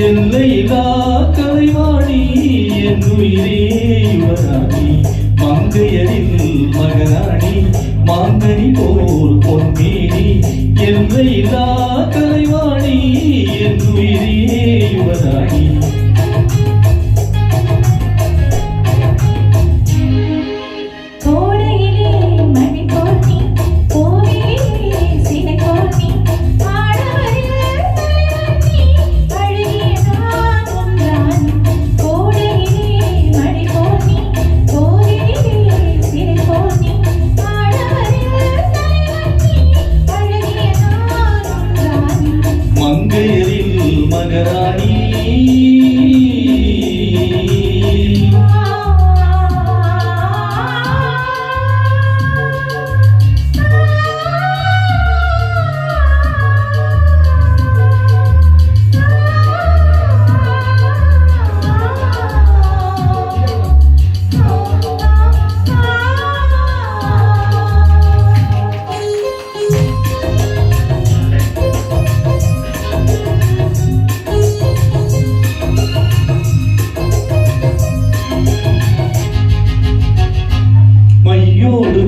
எல்லையிலா கலைவாணி என் உயிரே யுவராணி மங்கையரில் மகராணி மாங்கனி போல் பொன்மேனி எல்லையிலா கலைவாணி என் உயிரே யுவராணி மகராணி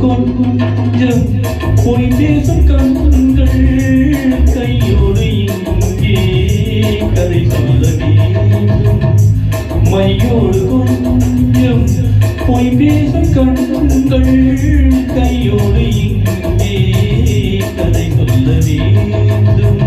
கொஞ்சம் போய் பேசும் கண்கள் கையோடு இங்கே கதை சொல்ல வேண்டும் மையோடு கொஞ்சம் போய் பேசும் கண்கள் கையோடு இங்கே கதை சொல்ல வேண்டும்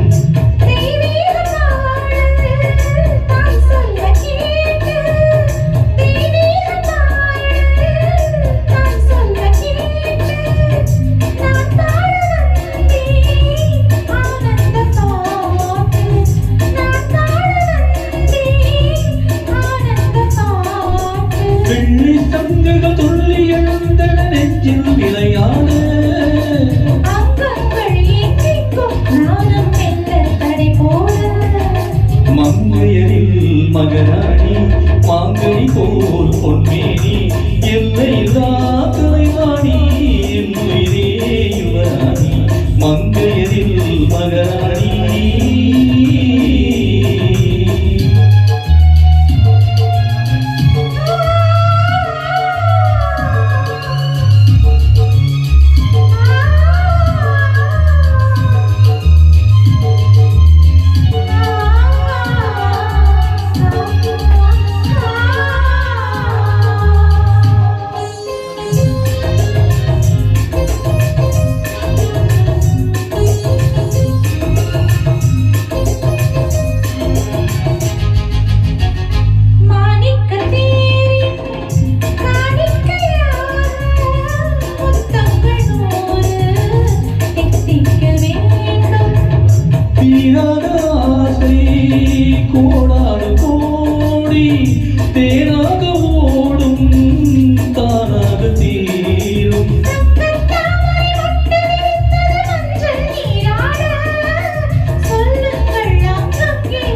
துள்ளி எழுந்தன நெஞ்சில் விளையாட மங்கையரில் மகராணி மாங்கனி போல் பொன்மேனி எல்லையில்லா கலைவாணி என் உயிரே யுவராணி மங்கையரில் மகராணி கோடாடு கோடி தேனாக ஓடும் தானாக தீரும்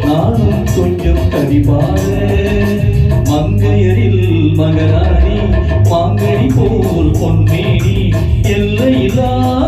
நானும் கொஞ்சம் கதிபாட மங்கையரில் மகராணி மாங்கனி போல் பொன்மேனி எல்லையில்லா